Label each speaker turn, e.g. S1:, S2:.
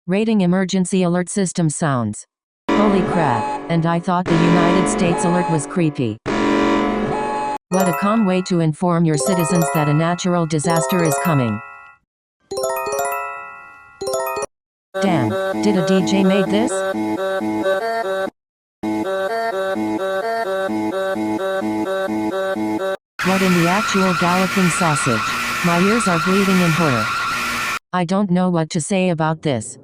S1: Rating emergency alert system sounds. Holy crap, and I thought the United States alert was creepy. What a calm way to inform your citizens that a natural disaster is coming. Damn, did a DJ made this? What in the actual galloping sausage? My ears are bleeding in horror. I don't know what to say about this.